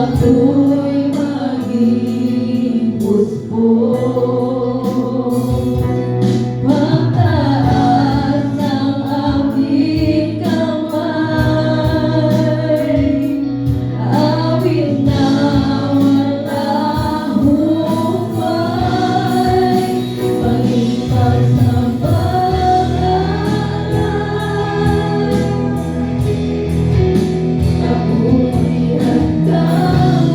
ako'y maging puspos. Pagtaas ang aking kamay, awit na wala hukay, pag-ibig sa pag-alay, ako'y hanggang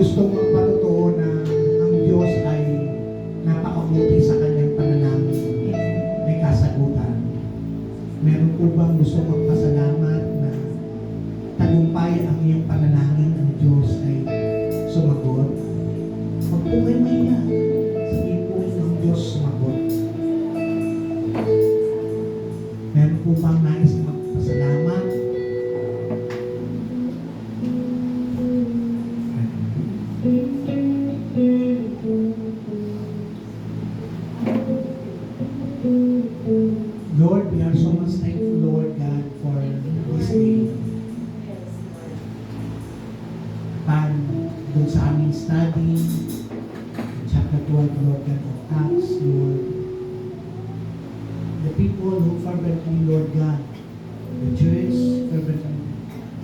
gustong magpatotoo na ang Diyos ay napakabuti sa kanyang panalangin. May kasagutan. Meron po bang gusto magpasalamat na tagumpay ang iyong panalangin, ang Diyos ay sumagot? Huwag po kayo mahiya. Sabihin po ang Diyos sumagot. Meron po bang nais magpasalamat? Lord, we are so much thankful, Lord God, for this day. Pan, doon sa aming study, chapter 12, Lord God, of Acts, Lord. The people who fervently, Lord God, the church fervently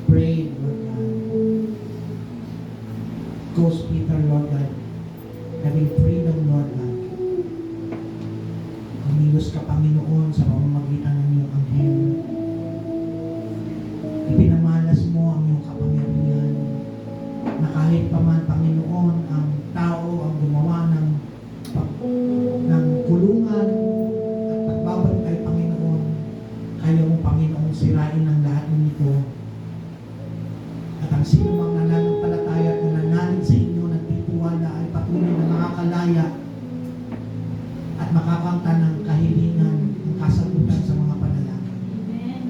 prayed, Lord God. Ghost Peter, Lord God, having freedom, Lord God. Umilos ka, Panginoon, sa pamamagitan ng iyong anghel. Ipinamalas mo ang iyong kapangyarihan na kahit pa man, Panginoon, ang tao ang gumawa ng kulungan at pagbabantay, Panginoon, kaya mo, Panginoon, sirain ang lahat ng ito. At ang sino mang nananampalataya at nananalig sa inyo, nagtitiwala ay patuloy na makakalaya at makakanta ng kahilingan, ng kasagutan sa mga panalangin. Amen.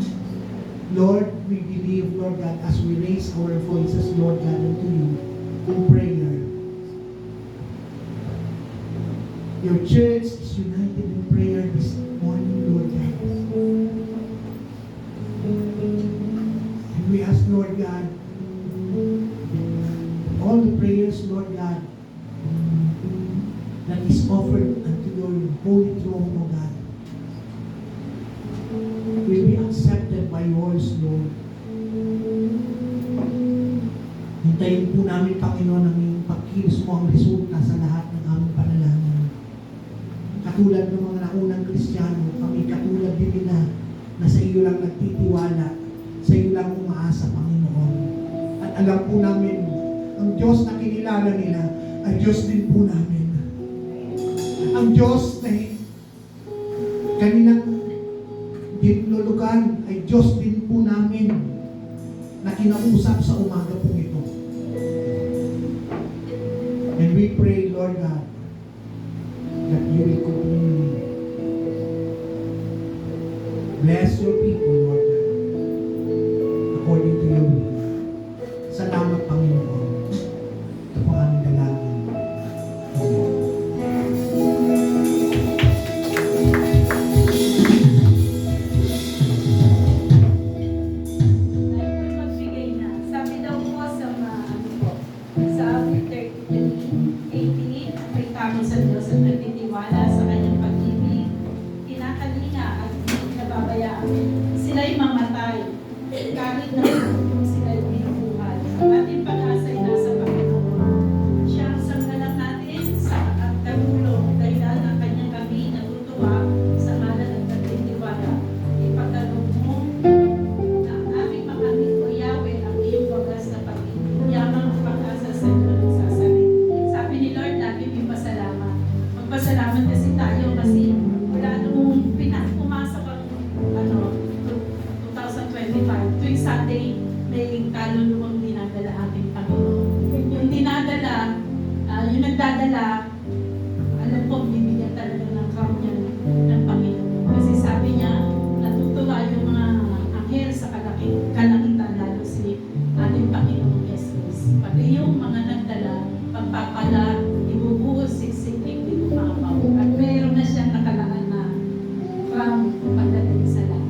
Lord, we believe, Lord God, as we raise our voices, Lord God, unto you in prayer. Your church is united in prayer this morning, Lord God. And we ask, Lord God, all the prayers, Lord God, that is offered unto your holy throne, O God, will be accepted by yours, Lord. Hintayin po namin, Panginoon, ang iyong pagkilos mo ang resulta sa lahat ng aming panalangin. Katulad ng mga naunang Kristiyano, kami katulad din nila na sa iyo lang nagtitiwala, sa iyo lang umaasa, Panginoon. At alam po namin, ang Diyos na kinilala nila ay Diyos din po namin. Ang Diyos na kanilang dinulugan ay Diyos din po namin na kinausap sa umaga po ito. And we pray, Lord God, that you will continually bless your people, Lord God, according to your will. Salamat, Panginoon. Ito po aming dalangin. Amen. Magbigay na. Sabi daw po sa sa Psalm 33:18, may tamo sa Diyos at nagtitiwala sa kanyang pag-ibig, kinakalinga at hindi nababayaan. Sila'y mamatay, kahit na sila'y binubuhay. Ang ating pag-asa ay nasa Panginoon. Siya ang sanggalang natin sa katulong, dahilan ng kanyang kami natutuwa sa ngalan ng nagtitiwala. Ipagkaloob mo na ang aming mga amigo, Yahweh, ang iyong wagas na pag-ibig. Yamang ang pag-asa sa inyo nagsasabi. Sabi ni Lord, lagi may pasalamat. Magpasalamat kasi tayo kasi wala nung pumasok ang 2025. Tuwing Sunday, may kaluluwang dinadala ating Panginoon. Yung dinadala, yung nagdadala, alam ko, bibigyan talaga ng karunya ng Panginoon. Kasi sabi niya, natutuwa yung mga anghel sa kalangitan, lalo si ating Panginoon Jesus. Pati yung mga nagdala, pagpapala, ibubuhos, siksik, hindi lumabaw. At mayroon na siyang nakalaan na crown pagdating sa lahat.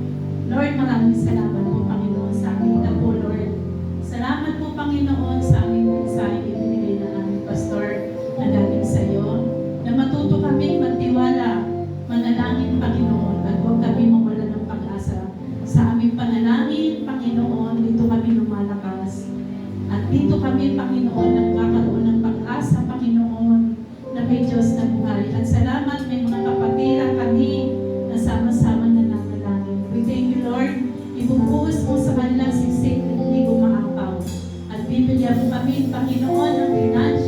Lord, maraming salamat po, Panginoon, sa aming po, Lord. Salamat po, Panginoon, sa aming mensahe ibinigay na aming pastor na galing sa iyo. Na matuto kami magtiwala, manalangin, Panginoon, at huwag kami mawala ng pag-asa. Sa aming panalangin, Panginoon, dito kami lumalakas. At dito kami, Panginoon, nagkakaroon ng pag-asa, Panginoon, na may Diyos na buhay. At salamat, may mga kapatiran kami na sama-sama na nanalangin. We thank you, Lord. Ibubuhos mo sa kanilang siksik na hindi gumaapaw. At bibigyan mo kami, Panginoon, ng financial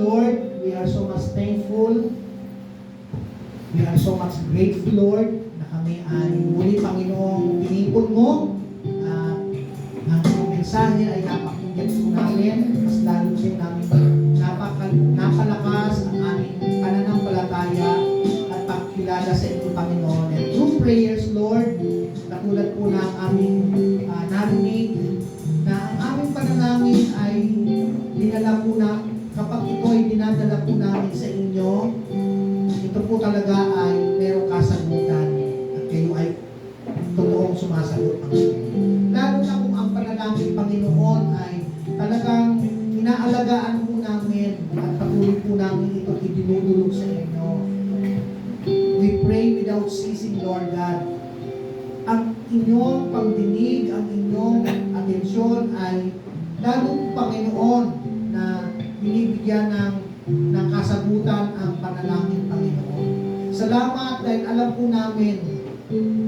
Lord. We are so much thankful. We are so much grateful, Lord, na kami ay muli, Panginoong, pinipon mo. At ang iyong mensahe ay napakinggan po namin. Mas lalo siya namin napalakas ang aming pananampalataya at pagkilala sa inyo, Panginoon. And through prayers, Lord, katulad po na ang aming narinig, na ang aming panalangin ay dinala po na, kapag ito ay dinadala po namin sa inyo, ito po talaga ay merong kasagutan at kayo ay totoong sumasagot, Panginoon. Lalo na kung ang panalangin, Panginoon, ay talagang inaalagaan po namin at patuloy po namin ito idinudulog sa inyo. We pray without ceasing, Lord God. Ang inyong pagdinig, ang inyong atensyon ay lalo, Panginoon, na binibigyan ng kasagutan ang panalangin, Panginoon. Salamat dahil alam po namin,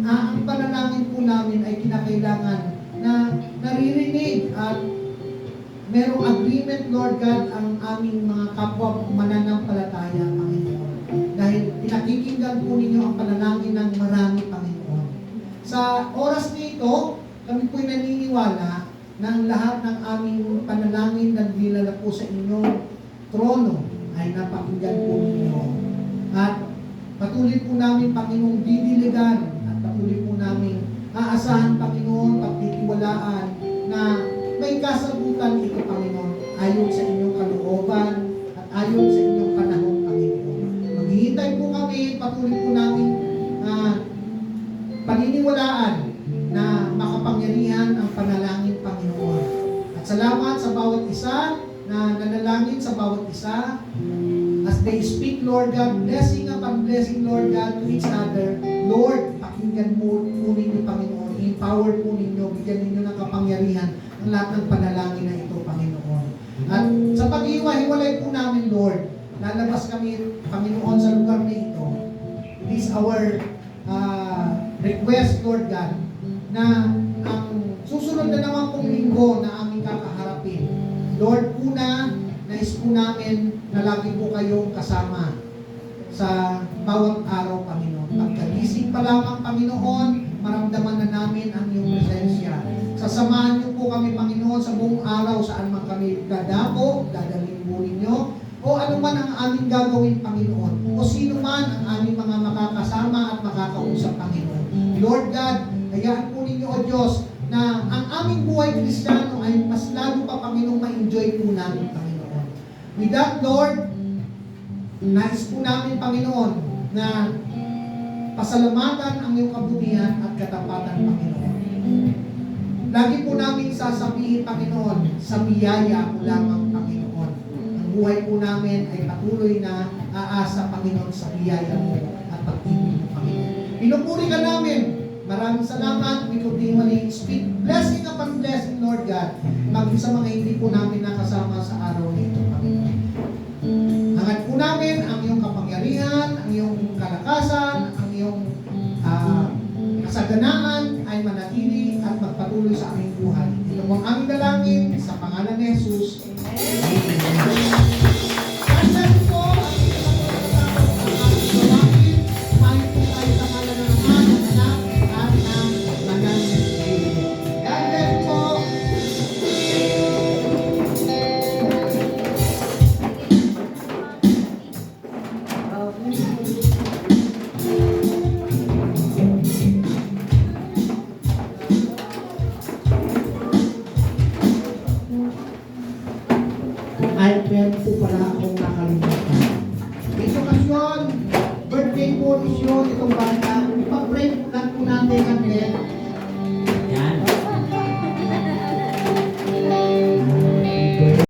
ang panalangin po namin ay kinakailangan na naririnig at merong agreement, Lord God, ang aming mga kapwa mananampalataya, Panginoon. Dahil pinakikinggan po ninyo ang panalangin ng marami, Panginoon. Sa oras nito, kami po'y naniniwala na ang lahat ng aming panalangin na dinala po sa inyong trono ay napakinggan po ninyo. At patuloy po namin, Panginoong, didiligan at patuloy po namin aasahan, Panginoon, pagtitiwalaan na may kasagutan ito, Panginoon, ayon sa inyong kalooban at ayon sa inyong panahon, Panginoon. Maghihintay po kami, patuloy po namin paniniwalaan na makapangyarihan ang panalangin, Panginoon. At salamat sa bawat isa na nanalangin sa bawat isa as they speak, Lord God, blessing upon blessing, Lord God, to each other. Lord, pakinggan po ninyo, Panginoon. Empower po ninyo, bigyan ninyo ng kapangyarihan ang lahat ng panalangin na ito, Panginoon. At sa pag-iwa-hiwalay po namin, Lord, lalabas kami, Panginoon, sa lugar na ito. It is our request, Lord God, na ang susunod na naman pong linggo na aming kakaharapin. Lord, una, nais po namin na lagi po kayong kasama sa bawat araw, Panginoon. Pagkagising pa lamang, Panginoon, maramdaman na namin ang iyong presensya. Sasamahan niyo po kami, Panginoon, sa buong araw saan man kami dadako, dadalhin po ninyo, o ano man ang aming gagawin, Panginoon, o sino man ang aming mga makakasama at makakausap, Panginoon. Lord God, hayaan po ninyo, O Diyos, na ang aming buhay Kristiyano ay mas lalo pa, Panginoon, ma-enjoy po namin, Panginoon. With that, Lord, nais po namin, Panginoon, na pasalamatan ang iyong kabutihan at katapatan, Panginoon. Lagi po namin sasabihin, Panginoon, sa biyaya mo lamang, Panginoon. Ang buhay po namin ay patuloy na aasa, Panginoon, sa biyaya mo at pag-ibig mo, Panginoon. Pinupuri ka namin. Maraming salamat. We continually speak blessing upon blessing, Lord God. Maging sa mga hindi po namin nakasama sa araw na ito, Panginoon. Hangad po namin ang iyong kapangyarihan, ang iyong kalakasan, ang iyong kasaganaan ay manatili at magpatuloy sa aming buhay. Ito po ang aming dalangin sa pangalan ni Jesus. Amen. Kasal po ang dalangin. Kumain po tayo sa pangalan ng Ama, ng Anak, at ng Banal na Espiritu. God bless po. Ay, meron po pala akong nakalimutan. Ito kasyon, birthday po nisyon, itong bata,